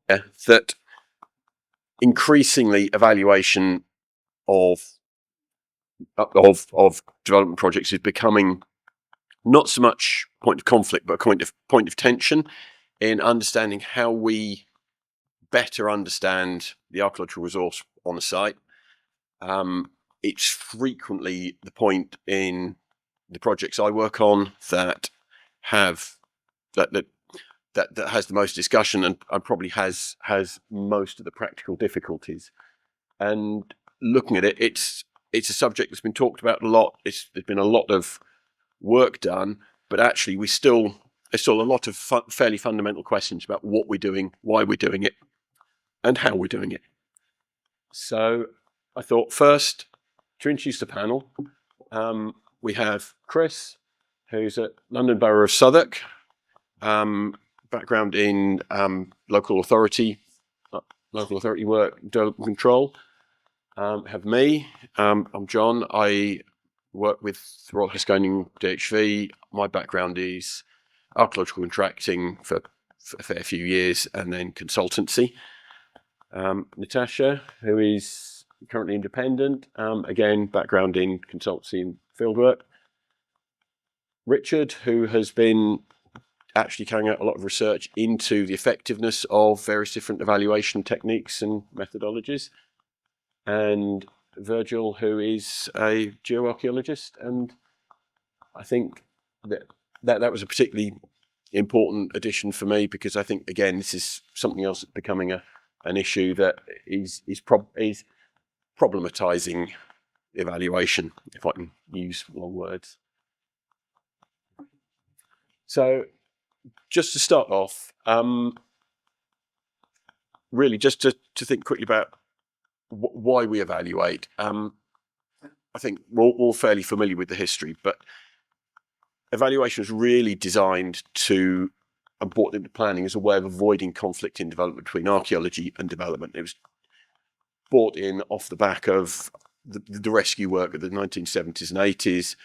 that increasingly evaluation of development projects is becoming not so much point of conflict, but a point of tension in understanding how we better understand the archaeological resource on a site. It's frequently the point in the projects I work on that have that has the most discussion and probably has most of the practical difficulties. And looking at it, it's a subject that's been talked about a lot. There's been a lot of work done, but actually there's still a lot of fairly fundamental questions about what we're doing, why we're doing it, and how we're doing it. So I thought first to introduce the panel, we have Chris, who's at London Borough of Southwark, background in local authority work, development control. Have me, I'm John. I work with Royal Haskonian DHV. My background is archaeological contracting for a fair few years and then consultancy. Natasha, who is currently independent, again, background in consultancy and fieldwork. Richard, who has been actually carrying out a lot of research into the effectiveness of various different evaluation techniques and methodologies. And Virgil, who is a geoarchaeologist, and I think that was a particularly important addition for me, because I think, again, this is something else that's becoming an issue that is problematizing evaluation, if I can use long words. So just to start off, really just to think quickly about why we evaluate. I think we're all fairly familiar with the history, but evaluation was really designed to and brought into planning as a way of avoiding conflict in development between archaeology and development. It was brought in off the back of the rescue work of the 1970s and 80s,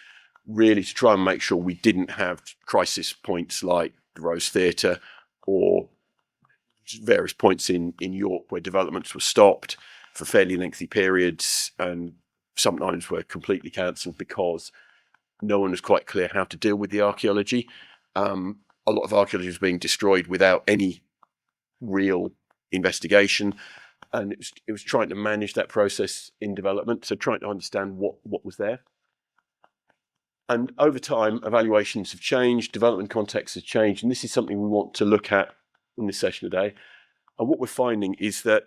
really to try and make sure we didn't have crisis points like the Rose Theatre or various points in York where developments were stopped for fairly lengthy periods and sometimes were completely cancelled because no one was quite clear how to deal with the archaeology. A lot of archaeology was being destroyed without any real investigation, and it was trying to manage that process in development, so trying to understand what was there. And over time, evaluations have changed, development contexts have changed, and this is something we want to look at in this session today. And what we're finding is that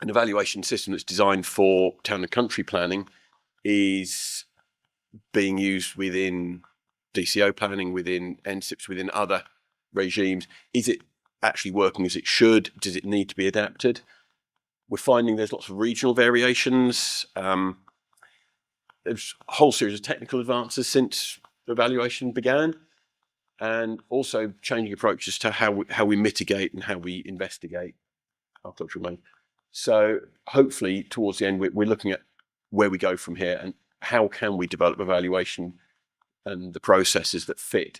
an evaluation system that's designed for town and country planning is being used within DCO planning, within NSIPs, within other regimes. Is it actually working as it should? Does it need to be adapted? We're finding there's lots of regional variations. There's a whole series of technical advances since evaluation began, and also changing approaches to how we mitigate and how we investigate archaeological domain. So hopefully towards the end, we're looking at where we go from here and how can we develop evaluation and the processes that fit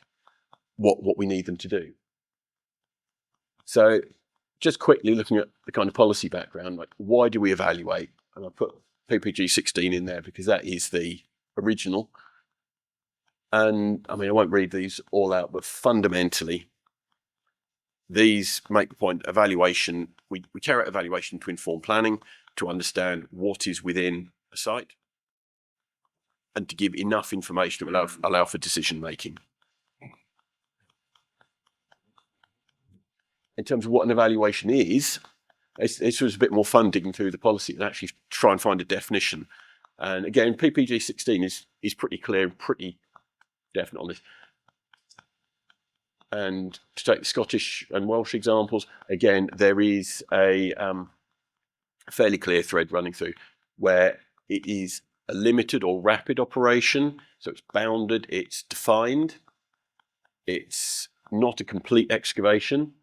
what we need them to do. So just quickly looking at the kind of policy background, like why do we evaluate? And I put PPG 16 in there because that is the original. And I mean, I won't read these all out, but fundamentally, these make the point evaluation. We carry out evaluation to inform planning, to understand what is within a site, and to give enough information to allow for decision making. In terms of what an evaluation is, this was a bit more fun digging through the policy and actually try and find a definition. And again, PPG 16 is pretty clear and pretty definite on this. And to take the Scottish and Welsh examples, again, there is a fairly clear thread running through where it is a limited or rapid operation. So it's bounded, it's defined. It's not a complete excavation.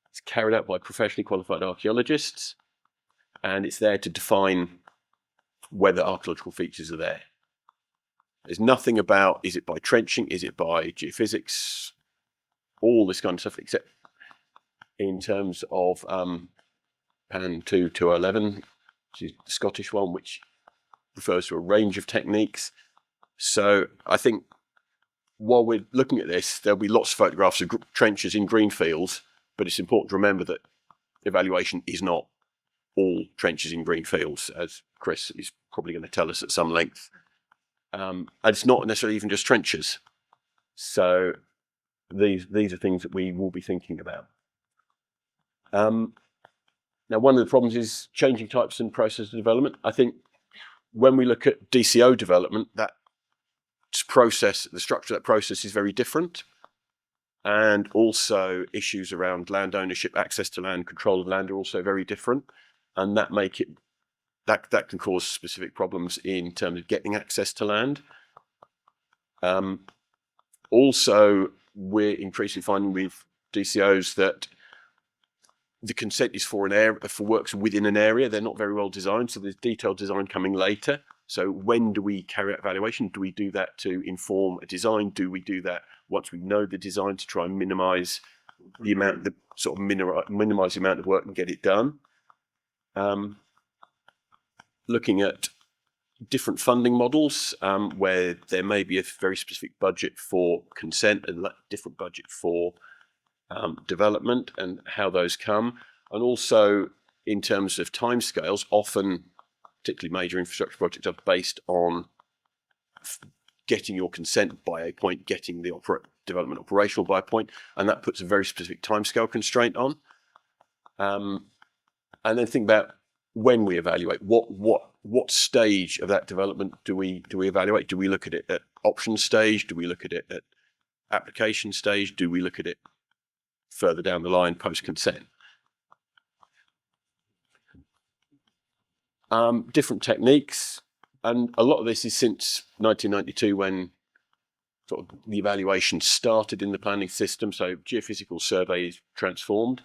It's carried out by professionally qualified archaeologists. And it's there to define whether archaeological features are there. There's nothing about, is it by trenching, is it by geophysics, all this kind of stuff, except in terms of PAN 211, which is the Scottish one, which refers to a range of techniques. So I think while we're looking at this, there'll be lots of photographs of trenches in green fields, but it's important to remember that evaluation is not all trenches in green fields, as Chris is probably going to tell us at some length. And it's not necessarily even just trenches. So these are things that we will be thinking about. Now, one of the problems is changing types and process of development. I think when we look at DCO development, that process, the structure of that process is very different. And also issues around land ownership, access to land, control of land are also very different. And that can cause specific problems in terms of getting access to land. Also, we're increasingly finding with DCOs that the consent is for works within an area. They're not very well designed, so there's detailed design coming later. So when do we carry out evaluation? Do we do that to inform a design? Do we do that once we know the design to try and minimise the amount, minimise the amount of work and get it done? Looking at different funding models where there may be a very specific budget for consent and a different budget for development and how those come. And also in terms of timescales, often, particularly major infrastructure projects, are based on getting your consent by a point, getting the development operational by a point, and that puts a very specific timescale constraint on. And then think about when we evaluate, what stage of that development do we evaluate? Do we look at it at option stage? Do we look at it at application stage? Do we look at it further down the line post consent? Different techniques, and a lot of this is since 1992 when sort of the evaluation started in the planning system. So geophysical survey is transformed.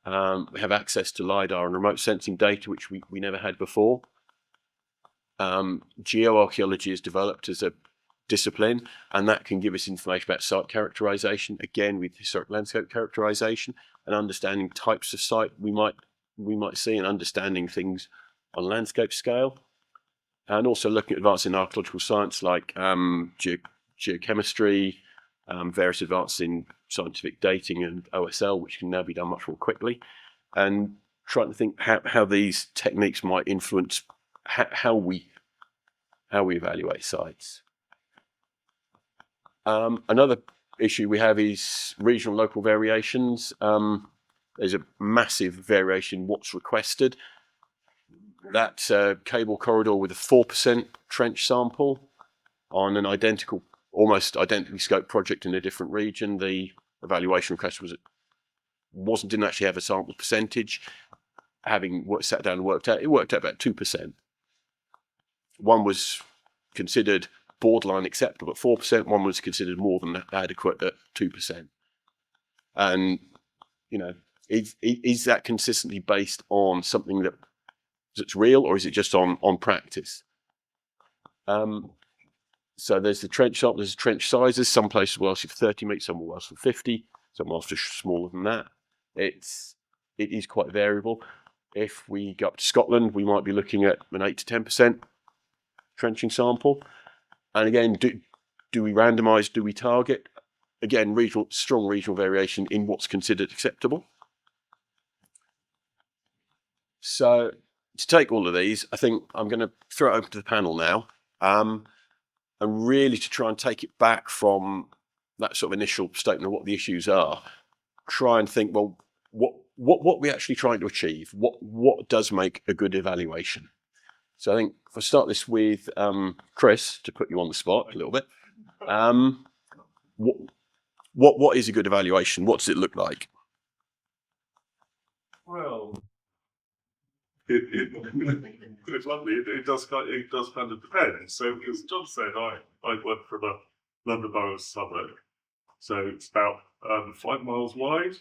We have access to LiDAR and remote sensing data, which we never had before. Geoarchaeology is developed as a discipline, and that can give us information about site characterization, again with historic landscape characterization and understanding types of site we might see, and understanding things on landscape scale, and also looking at advances in archaeological science like geochemistry, various advances in scientific dating and OSL, which can now be done much more quickly, and trying to think how these techniques might influence how we evaluate sites. Another issue we have is regional local variations. There's a massive variation in what's requested. That's a cable corridor with a 4% trench sample on an almost identically scoped project in a different region. The evaluation request didn't actually have a sample percentage. Having sat down and worked out, it worked out about 2%. One was considered borderline acceptable at 4%. One was considered more than adequate at 2%. And is that consistently based on something that's real, or is it just on practice? So there's the trench sample, there's trench sizes. Some places will ask you for 30 meters, some will ask for 50, some will ask for smaller than that. It is quite variable. If we go up to Scotland, we might be looking at an 8 to 10% trenching sample. And again, do we randomise? Do we target? Again, strong regional variation in what's considered acceptable. So to take all of these, I think I'm going to throw it open to the panel now, and really to try and take it back from that sort of initial statement of what the issues are. Try and think, well, what we're actually trying to achieve. What does make a good evaluation? So I think if I start this with Chris, to put you on the spot a little bit, what is a good evaluation? What does it look like? Well, it's lovely. It does kind of depend. So as John said, I work for the London Borough of Southwark. So it's about 5 miles wide,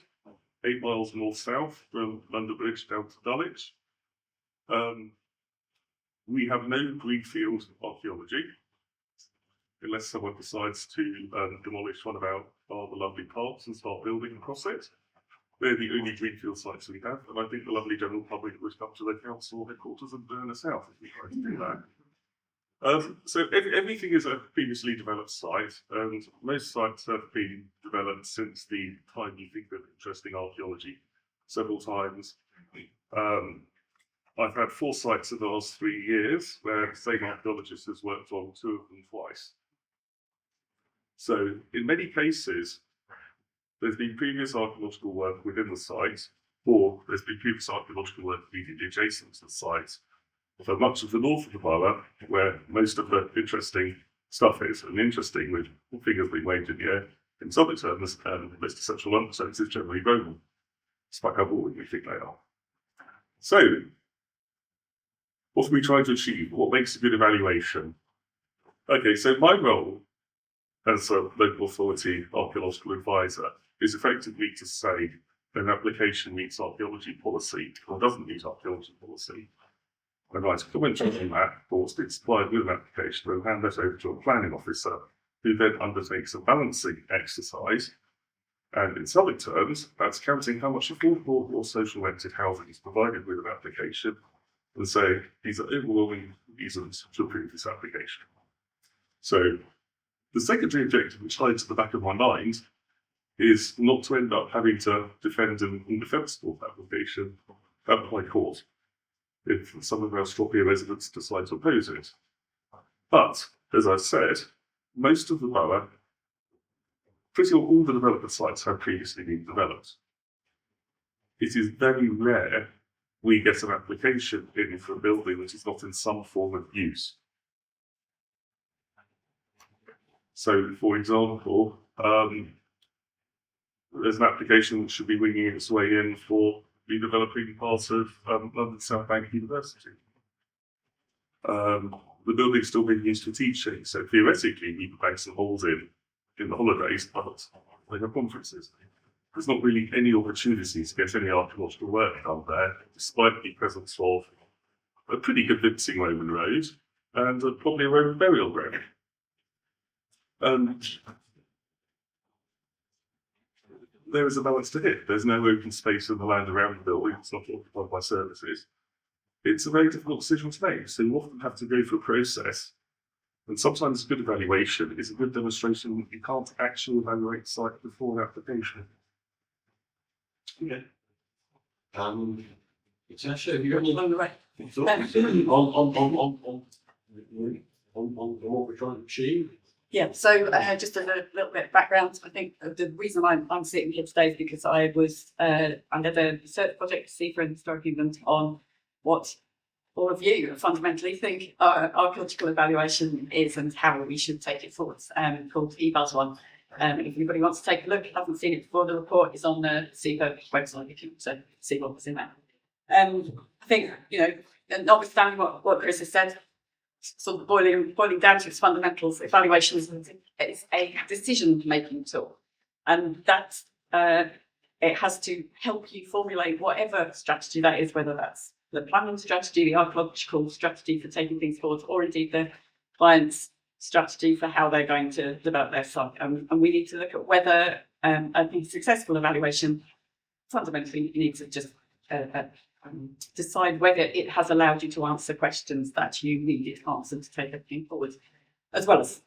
8 miles north-south from London Bridge down to Dulwich. We have no greenfield archaeology, unless someone decides to demolish one of our lovely parks and start building across it. They're the only greenfield sites we have, and I think the lovely general public would come to the council headquarters and burn us out if we tried to do that. So everything is a previously developed site, and most sites have been developed since the time you think of interesting archaeology several times. I've had 4 sites in the last 3 years where the same archaeologist has worked on 2 of them twice. So in many cases, there's been previous archaeological work within the site, or there's been previous archaeological work immediately adjacent to the site. For much of the north of the borough, where most of the interesting stuff is, and interesting with figures being waved in the air, in Southern terms, and most essential London terms, is generally Roman, despite how boring we think they are. So, what are we trying to achieve? What makes a good evaluation? Okay, so my role as a local authority archaeological advisor is effectively to say an application meets archaeology policy or doesn't meet archaeology policy. And I comment on that, of course, been supplied with an application and hand that over to a planning officer who then undertakes a balancing exercise. And in Southern terms, that's counting how much affordable or social rented housing is provided with an application and say these are overwhelming reasons to approve this application. So the secondary objective, which hides at the back of my mind, is not to end up having to defend an indefensible application at the High Court if some of our Stropia residents decide to oppose it. But, as I said, most of the borough, pretty well all the development sites have previously been developed. It is very rare we get an application in for a building that is not in some form of use. So, for example, there's an application that should be winging its way in for redeveloping part of London South Bank University. The building's still being used for teaching, so theoretically we could bang some holes in the holidays, but they have conferences. There's not really any opportunity to get any archaeological work done there, despite the presence of a pretty convincing Roman road and probably a Roman burial ground. There is a balance to hit. There's no open space in the land around the building. It's not occupied by services. It's a very difficult decision to make. So you often have to go through a process. And sometimes a good evaluation is a good demonstration that you can't actually evaluate the site before an application. Okay. Natasha, have you got any On the right. thoughts on what we're trying to achieve? Yeah, so just a little bit of background. I think the reason I'm sitting here today is because I was under the research project to see for Historic England on what all of you fundamentally think archaeological evaluation is and how we should take it forward, called eVals1. If anybody wants to take a look, hasn't seen it before, the report is on the CEVO website if you want to see what was in there. I think, notwithstanding what Chris has said, sort of boiling down to its fundamentals, evaluation is a decision-making tool. And that it has to help you formulate whatever strategy that is, whether that's the planning strategy, the archaeological strategy for taking things forward, or indeed the client's strategy for how they're going to develop their site. And we need to look at whether a successful evaluation, fundamentally, you need to just decide whether it has allowed you to answer questions that you needed answered to take everything forward, as well as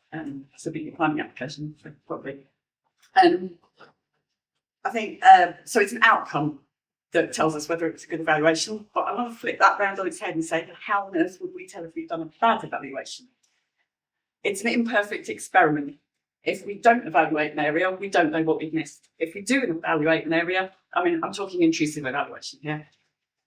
submitting a planning application, probably. I think, so it's an outcome that tells us whether it's a good evaluation, but I want to flip that round on its head and say, how on earth would we tell if we've done a bad evaluation? It's an imperfect experiment. If we don't evaluate an area, we don't know what we've missed. If we do evaluate an area, I'm talking intrusive evaluation here.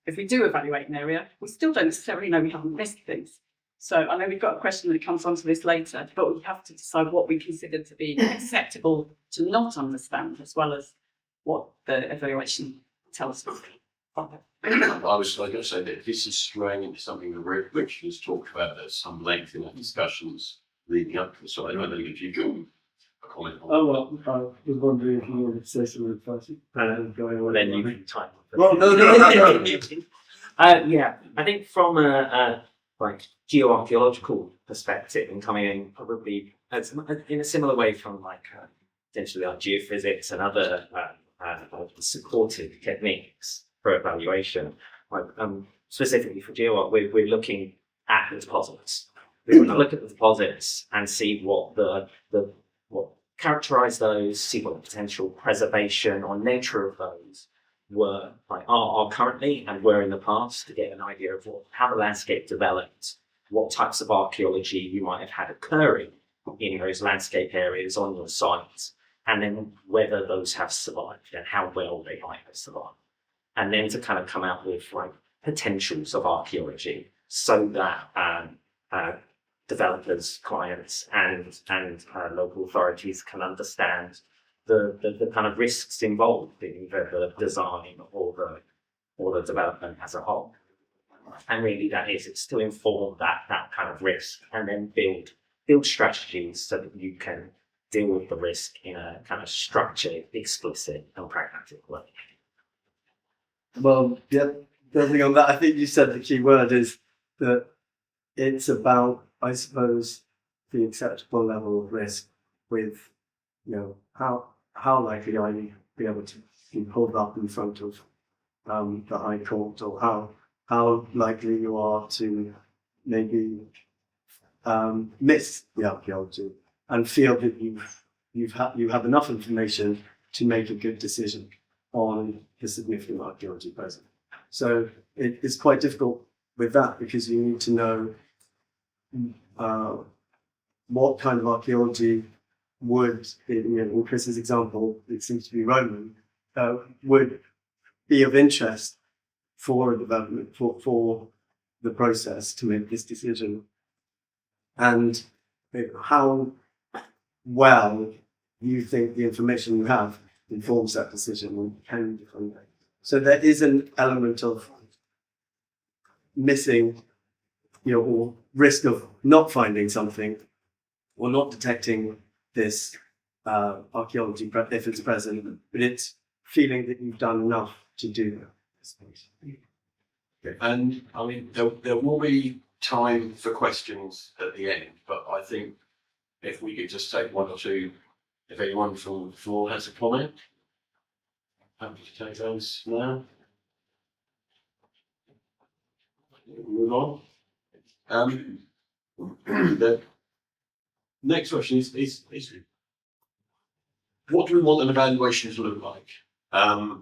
If we do evaluate an area, we still don't necessarily know we haven't missed things. So I know we've got a question that comes onto this later, but we have to decide what we consider to be acceptable to not understand, as well as what the evaluation tells us. I was going to say that this is running into something that Richard has talked about at some length in our discussions leading up to this. So I don't know if you can comment on that. Oh, well, I was wondering if you wanted to say something first. Going on. Then you can type. Well, no. Yeah, I think from a like geoarchaeological perspective, and coming in probably in a similar way from like potentially like geophysics and other supportive techniques for evaluation. Like, specifically for GeoArc, we're looking at the deposits. We want to look at the deposits and see what what characterize those, see what the potential preservation or nature of those are currently and were in the past, to get an idea of how the landscape developed, what types of archaeology you might have had occurring in those landscape areas on your site, and then whether those have survived and how well they might have survived. And then to kind of come out with like potentials of archaeology, so that developers, clients, and local authorities can understand the kind of risks involved in the design or the development as a whole. And really, it's to inform that kind of risk, and then build strategies so that you can deal with the risk in a kind of structured, explicit, and pragmatic way. Well, yeah, building on that, I think you said the key word is that it's about, I suppose, the acceptable level of risk with, how likely are you to be able to be pulled up in front of the High Court, or how likely you are to maybe miss the archaeology and feel that you have enough information to make a good decision on the significant archaeology present. So it's quite difficult with that, because you need to know what kind of archaeology would, in Chris's example, it seems to be Roman, would be of interest for a development, for the process to make this decision, and how well you think the information you have informs that decision, and can you define that. So there is an element of missing, or risk of not finding something or not detecting this archaeology if it's present, but it's feeling that you've done enough to do that. Okay. And I mean, there will be time for questions at the end, but I think if we could just take one or two, if anyone from the floor has a comment, happy to take those now. Move on. The next question is what do we want an evaluation to look like? I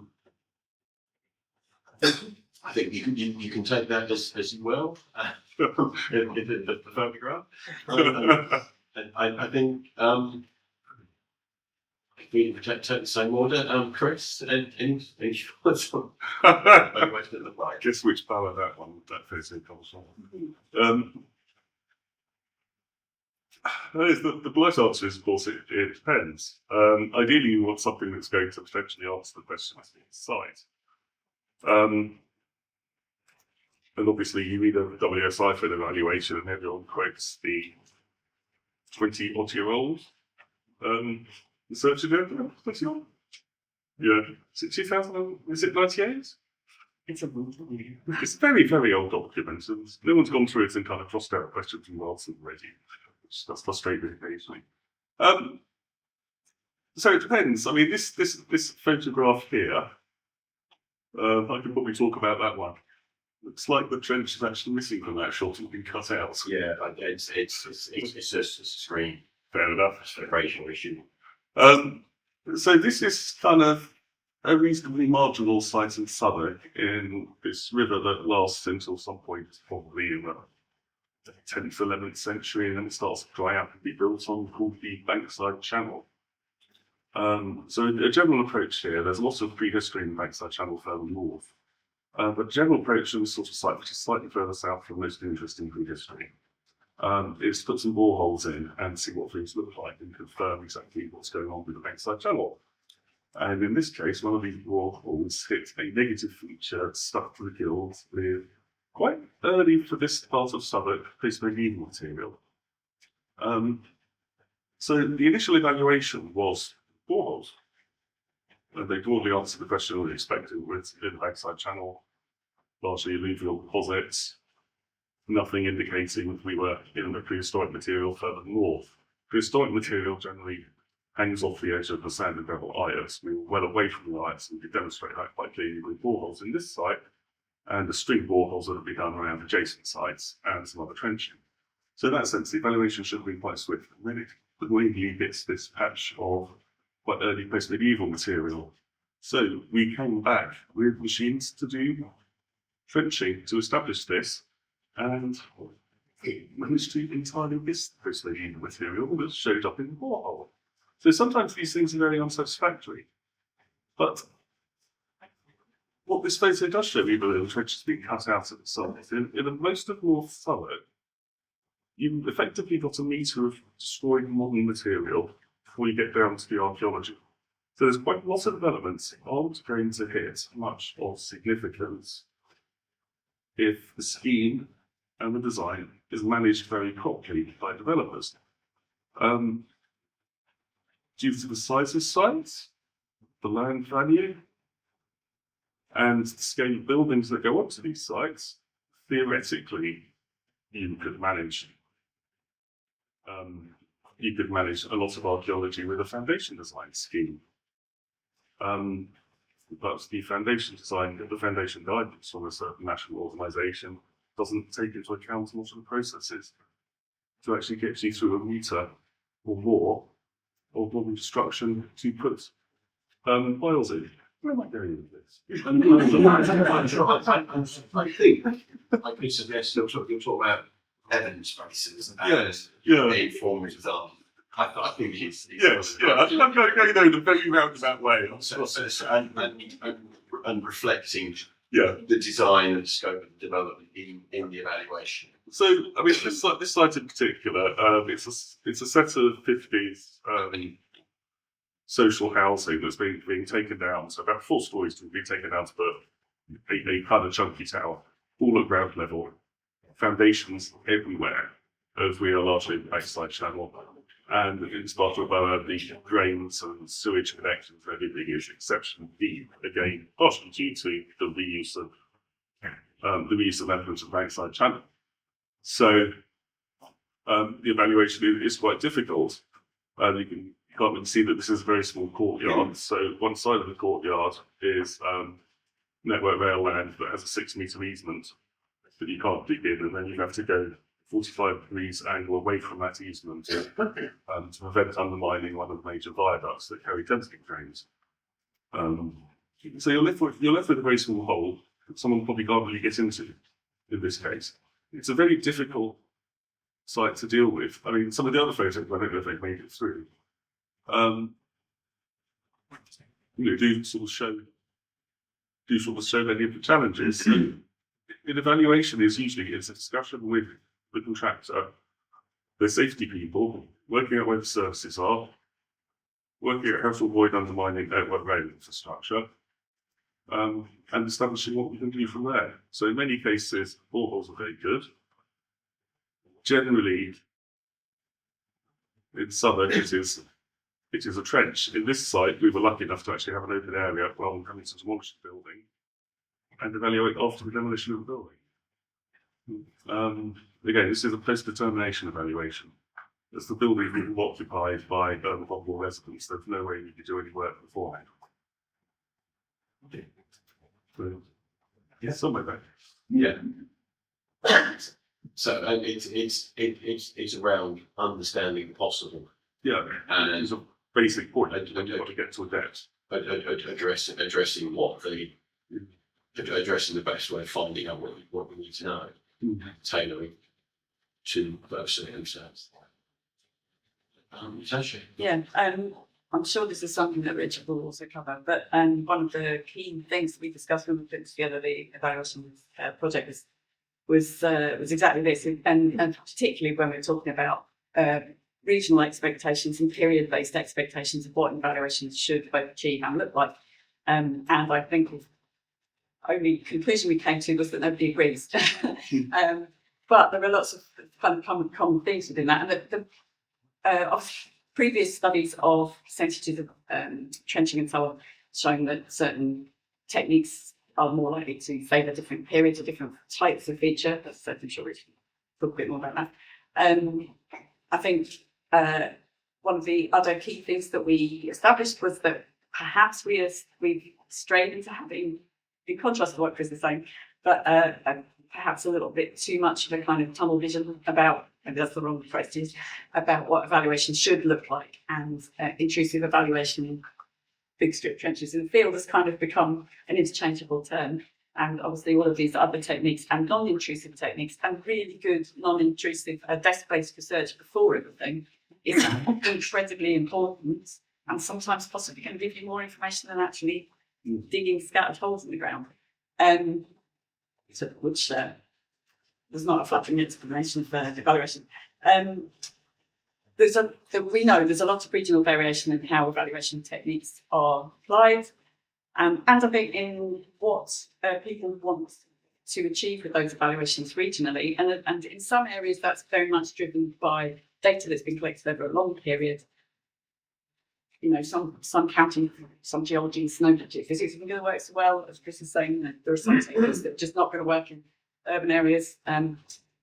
think you can take that as you will in the photograph. I think if we take the same order, Chris, any thoughts on evaluation it look like? Guess which power that physically comes from. The blunt answer is, of course, it depends. Ideally, you want something that's going to potentially answer the question at the site. And obviously, you read a WSI for an evaluation, and everyone quotes the 20-odd-year-old research agenda. 20-odd? Yeah. Is it 2000? Is it 98? It's a very, very old document, and no one's gone through it and kind of crossed out questions and answered already. That's frustrating occasionally. So it depends. I mean, this photograph here, I could probably talk about that one. Looks like the trench is actually missing from that shot and been cut out. Yeah, it's just a screen. Fair enough. It's a racial issue. So this is kind of a reasonably marginal site in Southwark in this river that lasts until some point, probably in the 10th, 11th century, and then it starts to dry out and be built on, called the Bankside Channel. So a general approach here, there's lots of prehistory in the Bankside Channel further north. But general approach in this sort of site, which is slightly further south from most interesting prehistory, is to put some boreholes in and see what things look like and confirm exactly what's going on with the Bankside Channel. And in this case, one of these boreholes hit a negative feature stuck to the gills with quite early for this part of Southwark post-medieval material. So the initial evaluation was boreholes. They broadly answered the question we expected with in the Bankside Channel, largely alluvial deposits, nothing indicating that we were in the prehistoric material further north. Prehistoric material generally hangs off the edge of the sand and gravel ice. We were well away from the ice, and we demonstrate that quite clearly with boreholes in this site and the string boreholes that have been done around adjacent sites and some other trenching. So in that sense, the evaluation should have been quite swift. And then it annoyingly hits this patch of quite early post-medieval material. So we came back with machines to do trenching to establish this, and managed to entirely miss the post-medieval material that showed up in the borehole. So sometimes these things are very unsatisfactory. But what this photo does show, even though the trench has been cut out at the site, in most of North Southwark, you've effectively got a metre of destroyed modern material before you get down to the archaeology. So there's quite a lot of developments that aren't going to hit much of significance if the scheme and the design is managed very properly by developers. Due to the size of sites, the land value, and the scale of buildings that go up to these sites, theoretically, you could manage a lot of archaeology with a foundation design scheme. But the foundation design, the foundation guidance from a certain national organisation doesn't take into account a lot of the processes to actually get you through a metre or more of modern construction to put piles in. Where am I going with this? I think I could suggest you're talking about evidence bases and the form of design. I think it's Yes, yeah. I'm going down a very roundabout way. and reflecting Yeah. the design and scope of the development in the evaluation. So, I mean, this site in particular, it's a set of 50s social housing that's being taken down. So about 4 stories to be taken down to a kind of chunky tower, all at ground level, foundations everywhere, as we are largely in the backside channel. And it's part of the drains and sewage connections and everything is exceptionally deep. Again, partially due to the reuse of elements of backside channel. So the evaluation is quite difficult. You can't really see that this is a very small courtyard. So one side of the courtyard is network rail land that has a 6-metre easement that you can't dig in, and then you have to go 45 degrees angle away from that easement to prevent undermining one of the major viaducts that carry tenting trains. So you're left with a very small hole that someone probably can't really get into in this case. It's a very difficult site to deal with. I mean, some of the other photos, I don't know if they've made it through, do sort of show many of the challenges. So, in evaluation is usually a discussion with the contractor, the safety people, working out where the services are, working out how to avoid undermining network rail infrastructure, and establishing what we can do from there. So in many cases, boreholes are very good. Generally, in Southwark, it is a trench. In this site, we were lucky enough to actually have an open area rather than having to demolish the building and evaluate after the demolition of the building. Again, this is a post-determination evaluation. As the building is being occupied by vulnerable residents, there's no way you could do any work beforehand. Yeah, somewhere back. Yeah. So and it's around understanding the possible. Yeah, and it's a basic point. You've got to get to a depth. Addressing the best way of finding out what we need to know, tailoring to those circumstances. Sasha? Yeah, I'm sure this is something that Richard will also cover, but one of the key things that we discussed when we put together the evaluation project was exactly this, and particularly when we're talking about regional expectations and period-based expectations of what evaluations should both achieve and look like. And I think the only conclusion we came to was that nobody agrees. But there are lots of kind of common themes within that, and of previous studies of percentages of trenching and so on, showing that certain techniques are more likely to favour different periods or different types of feature. I'm sure we can talk a bit more about that. I think one of the other key things that we established was that perhaps we've strayed into having, in contrast to what Chris is saying, but perhaps a little bit too much of a kind of tunnel vision about, maybe that's the wrong phrase to use, about what evaluation should look like. And intrusive evaluation in big strip trenches in the field has kind of become an interchangeable term. And obviously all of these other techniques and non-intrusive techniques and really good non-intrusive desk-based research before everything is incredibly important and sometimes possibly going to give you more information than actually digging scattered holes in the ground. Which there's not a flattering explanation for evaluation. We know there's a lot of regional variation in how evaluation techniques are applied. And I think in what people want to achieve with those evaluations regionally, and in some areas that's very much driven by data that's been collected over a long period. You know, some counting, some geology, some geophysics isn't going to work so well, as Chris is saying. There are some techniques that are just not going to work in urban areas.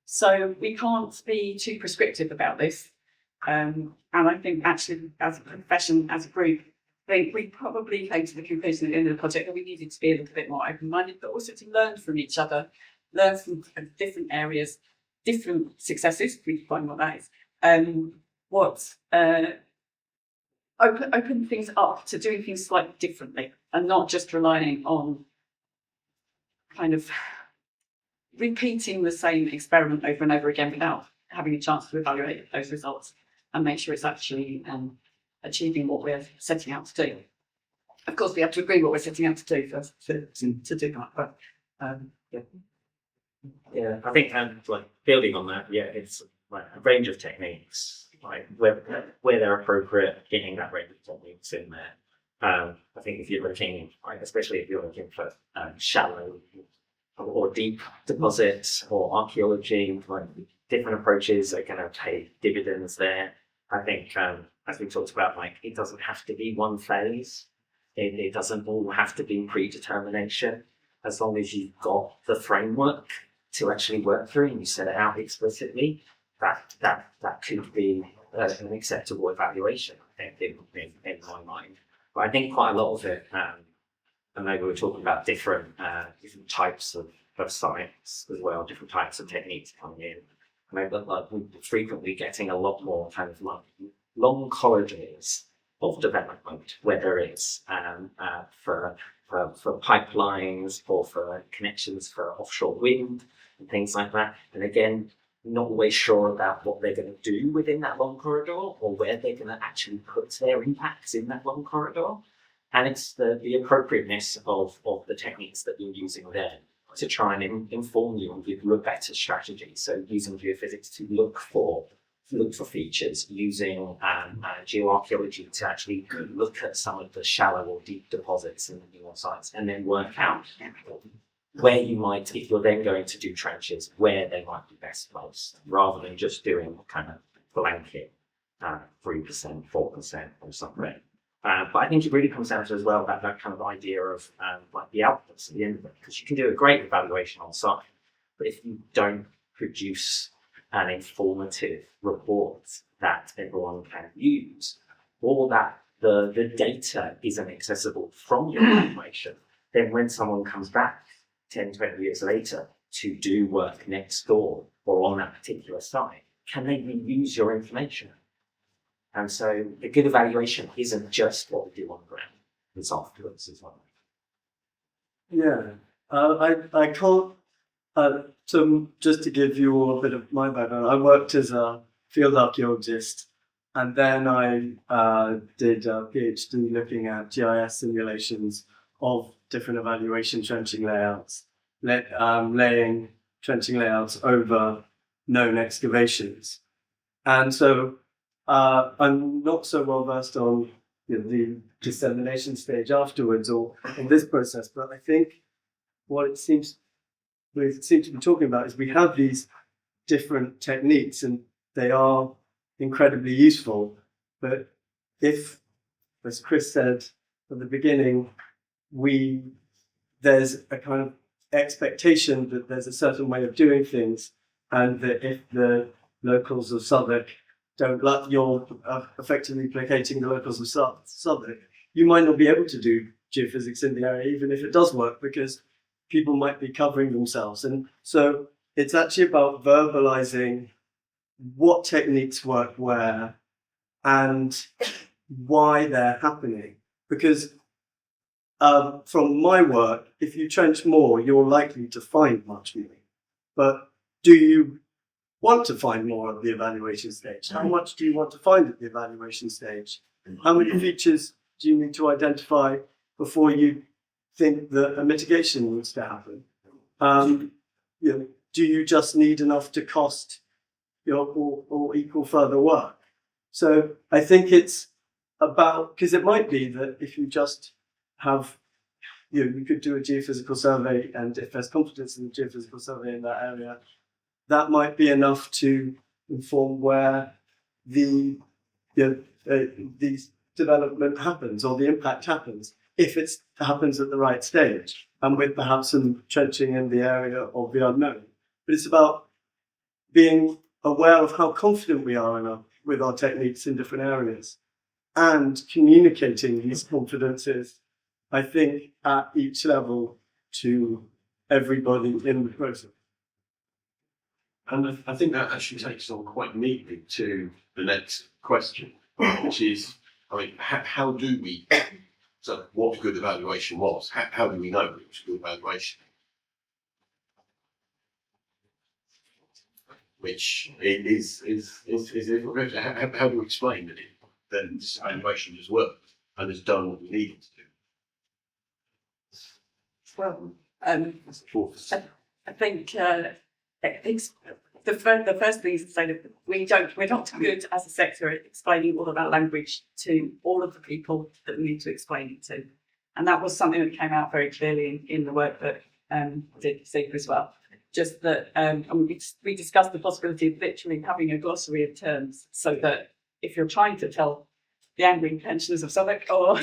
So we can't be too prescriptive about this. And I think actually, as a profession, as a group, I think we probably came to the conclusion at the end of the project that we needed to be a little bit more open-minded, but also to learn from each other, learn from different areas, different successes, if we find what that is, open things up to doing things slightly differently and not just relying on kind of repeating the same experiment over and over again without having a chance to evaluate those results and make sure it's actually achieving what we're setting out to do. Of course, we have to agree what we're setting out to do first to do that. But yeah, I think like building on that, yeah, it's like a range of techniques, like where they're appropriate, getting that range of techniques in there. I think if you're looking, like, especially if you're looking for shallow or deep deposits or archaeology, like different approaches are going to pay dividends there. I think, as we talked about, like it doesn't have to be one phase. It doesn't all have to be predetermination. As long as you've got the framework to actually work through and you set it out explicitly, that could be an acceptable evaluation, I think, in my mind. But I think quite a lot of it, and maybe we're talking about different types of science as well, different types of techniques coming in. Maybe like we're frequently getting a lot more kind of like long corridors of development, whether it's for pipelines or for connections for offshore wind and things like that. And again, not always sure about what they're going to do within that long corridor or where they're going to actually put their impacts in that long corridor. And it's the appropriateness of the techniques that you're using there to try and inform you and give you a better strategy. So using geophysics to look for features, using geoarchaeology to actually look at some of the shallow or deep deposits in the newer sites and then work out where you might, if you're then going to do trenches, where they might be best placed, rather than just doing kind of blanket 3%, 4% or something. But I think it really comes down to as well that kind of idea of like the outputs at the end of it, because you can do a great evaluation on site, but if you don't produce an informative report that everyone can use, or that the data isn't accessible from your evaluation, then when someone comes back 10, 20 years later to do work next door or on that particular site, can they reuse your information? And so a good evaluation isn't just what we do on the ground, it's afterwards as well. Yeah, I can't. So just to give you all a bit of my background, I worked as a field archaeologist, and then I did a PhD looking at GIS simulations of different evaluation trenching layouts, laying trenching layouts over known excavations. And so I'm not so well versed on the dissemination stage afterwards or in this process, but I think what we seem to be talking about is we have these different techniques and they are incredibly useful. But if, as Chris said at the beginning, there's a kind of expectation that there's a certain way of doing things, and that if the locals of Southwark don't like, you're effectively placating the locals of Southwark, you might not be able to do geophysics in the area, even if it does work, because people might be covering themselves. And so it's actually about verbalizing what techniques work where and why they're happening. Because from my work, if you trench more, you're likely to find much more. But do you want to find more at the evaluation stage? How much do you want to find at the evaluation stage? How many features do you need to identify before you think that a mitigation needs to happen? Do you just need enough to cost or equal further work? So I think it's about, because it might be that if you just have, you could do a geophysical survey, and if there's confidence in the geophysical survey in that area, that might be enough to inform where the development happens or the impact happens, if it happens at the right stage and with perhaps some trenching in the area of the unknown. But it's about being aware of how confident we are with our techniques in different areas and communicating these confidences, I think, at each level to everybody in the process. And I think that actually takes on quite neatly to the next question, which is, I mean, how do we, so what good evaluation was? How do we know it was good evaluation? Which is how do we explain that this evaluation has worked and has done what we needed to do? Well, I think it's the first thing is to say that we're not good as a sector at explaining all of our language to all of the people that we need to explain it to, and that was something that came out very clearly in the work that did SEEPA as well. Just that, and we discussed the possibility of literally having a glossary of terms, so that if you're trying to tell the angry pensioners of Southwark, or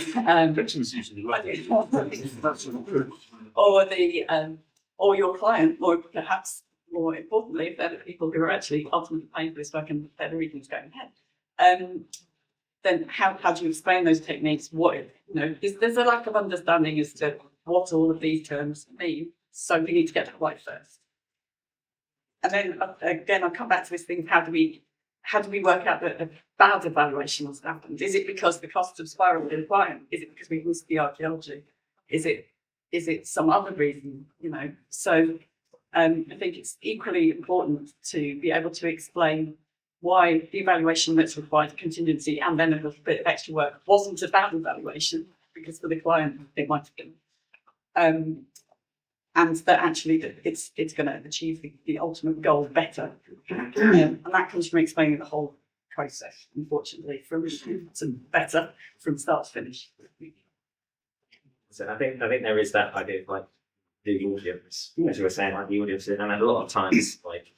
or your client, or perhaps more importantly, if they're the people who are actually ultimately paying for this work and they're the reasons going ahead, then how do you explain those techniques? There's a lack of understanding as to what all of these terms mean, so we need to get that right first. And then again, I'll come back to this thing: how do we work out that a bad evaluation has happened? Is it because the costs have spiraled in client? Is it because we missed the archaeology? Is it some other reason? So I think it's equally important to be able to explain why the evaluation that's required contingency and then a little bit of extra work wasn't a bad evaluation, because for the client it might have been. And that actually it's going to achieve the ultimate goal better. And that comes from explaining the whole process, unfortunately, from better from start to finish. So I think there is that idea of like the audience, as you were saying, like the audience, and a lot of times like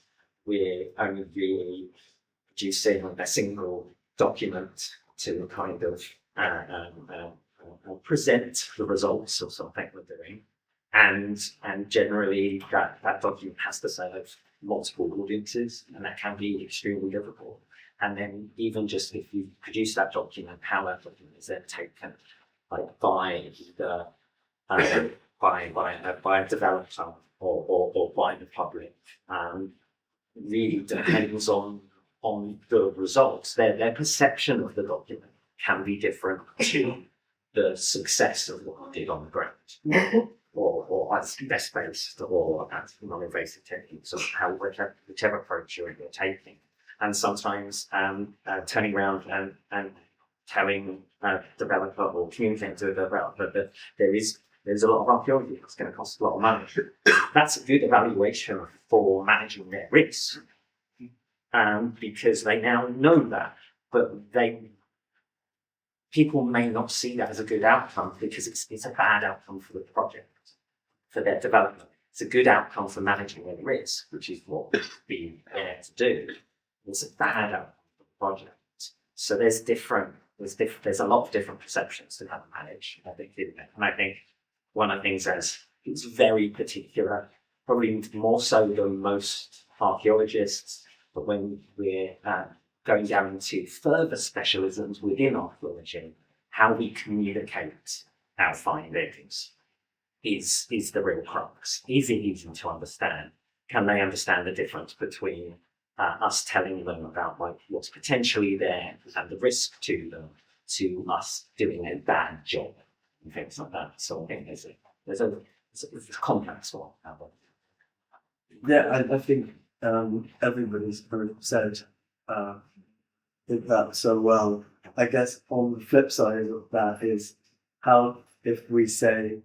we're only really producing a single document to kind of present the results of something we're doing. And generally that document has to serve multiple audiences, and that can be extremely difficult. And then even just if you produce that document, how that document is then taken like by a developer or by the public, really depends on the results. Their perception of the document can be different to the success of what we did on the ground. Or as best-based or as non-invasive techniques, or whichever approach you're taking. And sometimes turning around and telling a developer or communicating to a developer that there's a lot of archaeology that's going to cost a lot of money. That's a good evaluation for managing their risk, because they now know that, but people may not see that as a good outcome because it's a bad outcome for the project, for their development. It's a good outcome for managing their risk, which is what we've been there to do. It's a bad outcome for the project. So there's a lot of different perceptions to how to manage, I think, isn't it? And I think one of the things is it's very particular, probably more so than most archaeologists, but when we're going down into further specialisms within archaeology, how we communicate our findings is the real crux. Is it easy to understand? Can they understand the difference between us telling them about like what's potentially there and the risk to them, to us doing a bad job and things like that? So I think there's a complex one. Yeah, I think everybody's kind of said did that so well. I guess on the flip side of that is how if we say,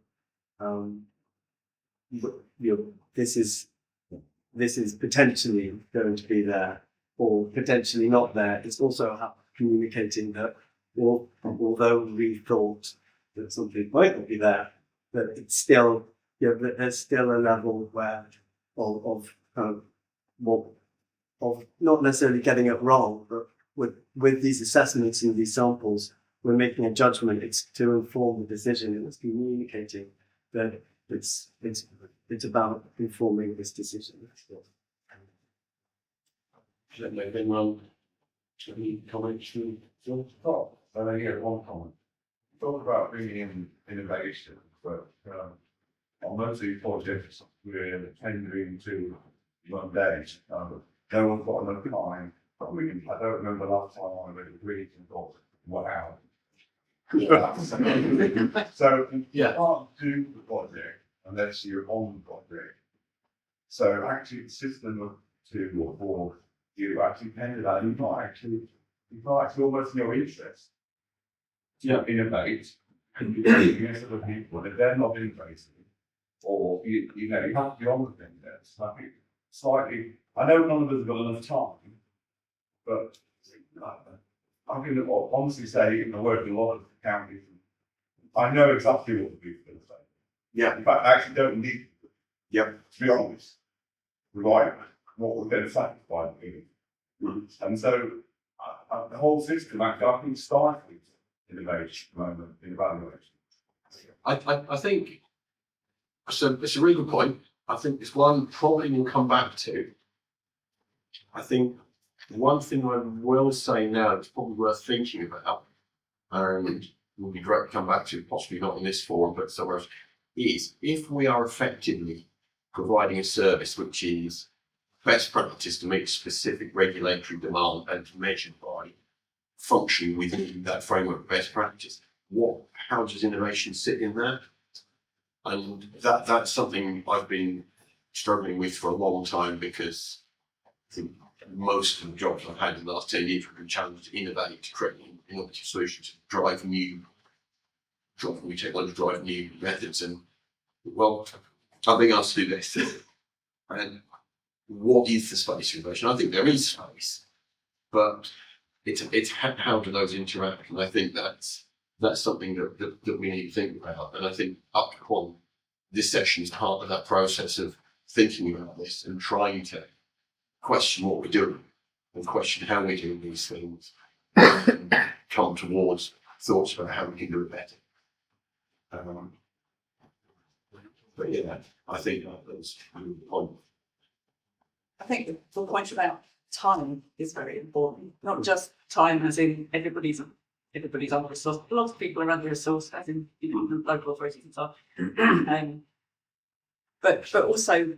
this is potentially going to be there or potentially not there. It's also how communicating that, although we thought that something might not be there, that it's still, that there's still a level where of not necessarily getting it wrong, but with these assessments and these samples, we're making a judgment. It's to inform the decision, and it's communicating that it's about informing this decision. Should there been one? Any comments from John? Oh, yeah, one comment. Talk about bringing in innovation, but on most of these projects we're tendering to run days. No one's got enough time. I don't remember the last time I read a brief and thought, wow. So you can't do the project unless you're on the project. So actually the system of 2 or 4 you actually tend that you've got actually almost no interest. Innovate and you're against other people, and if they're not innovating, or you have to be on the thing there. So I think slightly, I know none of us have got enough time, but I can honestly say, I work in a lot of counties, I know exactly what the people are going to say. Yeah. In fact, I actually don't need them. Yep. To be honest, right? What we're going to satisfy the people. Mm-hmm. And so the whole system actually, I think, stifles innovation at the moment in evaluation. I think so. It's a really good point. I think it's one probably we'll come back to. I think one thing I will say now that's probably worth thinking about, and will be great to come back to, possibly not in this forum, but somewhere else, is if we are effectively providing a service which is best practice to meet specific regulatory demand and measured by functioning within that framework of best practice, how does innovation sit in there? And that's something I've been struggling with for a long time, because I think most of the jobs I've had in the last 10 years have been challenged to innovate, to create innovative solutions, to drive new technology, drive new methods. And well, I'm being asked to do this. And what is the space for innovation? I think there is space, but it's how do those interact? And I think that's something that we need to think about. And I think up upon this session is part of that process of thinking about this and trying to question what we're doing and question how we're doing these things, and come towards thoughts about how we can do it better. But yeah, I think that's the point. I think the point about time is very important. Not just time as in everybody's under resourced. A lot of people are under resourced, as in the local authorities and so on. But also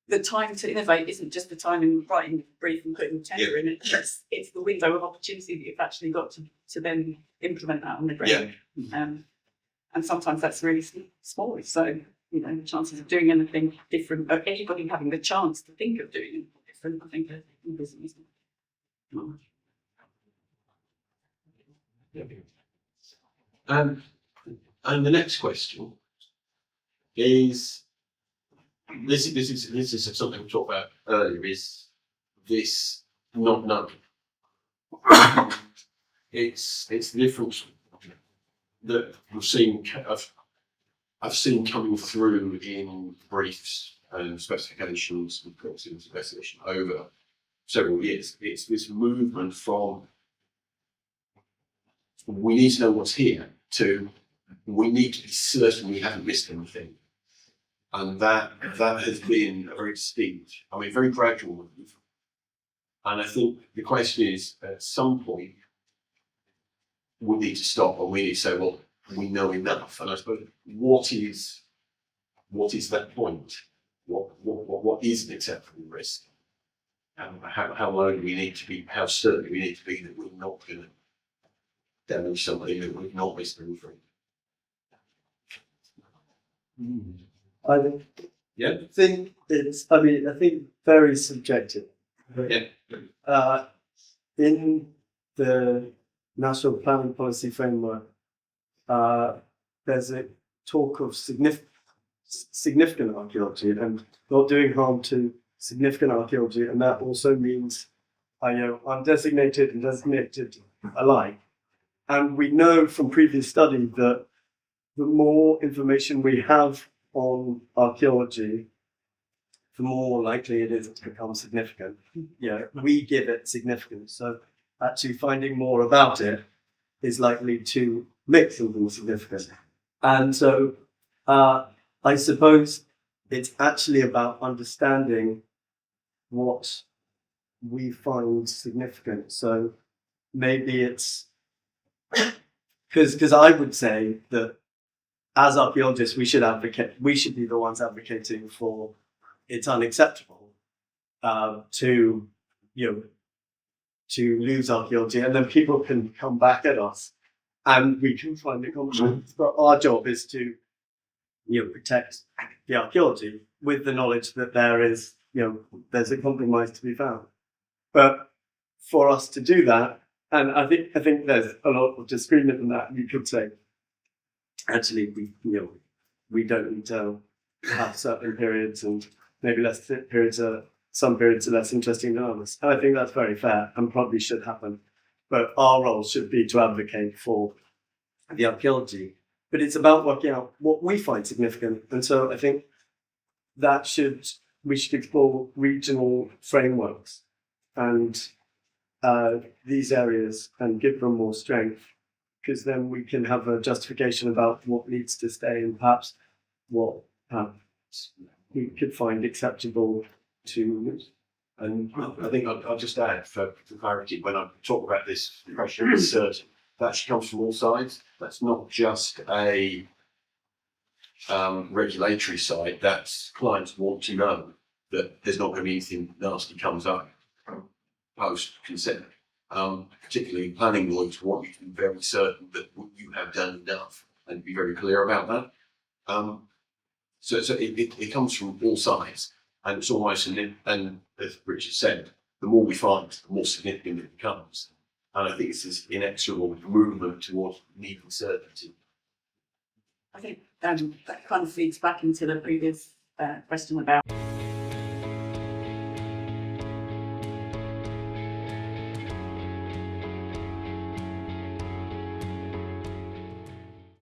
the time to innovate isn't just the time in writing the brief and putting the tender in it. It's the window of opportunity that you've actually got to then implement that on the ground. Yeah. And sometimes that's really small. So the chances of doing anything different, or anybody having the chance to think of doing anything different, I think are invisible. And the next question is this is something we talked about earlier. Is this not known? It's the difference that I've seen coming through in briefs and specifications and processes of investigation over several years. It's this movement from we need to know what's here to we need to be certain we haven't missed anything. And that has been a very distinct, very gradual move. And I think the question is, at some point, we need to stop and we need to say, well, we know enough. And I suppose, what is that point? What is an acceptable risk? And how low do we need to be, how certain do we need to be that we're not going to damage something that we've not been through? I Yeah. think I think very subjective. Yeah. In the National Planning Policy Framework, there's a talk of significant archaeology and not doing harm to significant archaeology, and that also means undesignated and designated alike. And we know from previous study that the more information we have on archaeology, the more likely it is to become significant. We give it significance. So actually finding more about it is likely to make something significant. And so I suppose it's actually about understanding what we find significant. So maybe it's because I would say that as archaeologists, we should be the ones advocating for it's unacceptable to lose archaeology, and then people can come back at us and we can find a compromise. But our job is to protect the archaeology with the knowledge that there's a compromise to be found. But for us to do that, and I think there's a lot of disagreement in that. You could say, actually, we don't need to have certain periods, and maybe some periods are less interesting than others. And I think that's very fair and probably should happen. But our role should be to advocate for the archaeology. But it's about working out what we find significant. And so I think we should explore regional frameworks and these areas and give them more strength, because then we can have a justification about what needs to stay and perhaps what we could find acceptable to. And I think I'll just add for clarity, when I talk about this pressure and certain, that actually comes from all sides. That's not just a regulatory side. That's clients want to know that there's not going to be anything nasty comes up post consent. Particularly planning lawyers want you to be very certain that you have done enough and be very clear about that. So it comes from all sides, and it's almost and as Richard said, the more we find, the more significant it becomes. And I think it's this inexorable movement towards needing certainty. I think that kind of feeds back into the previous question about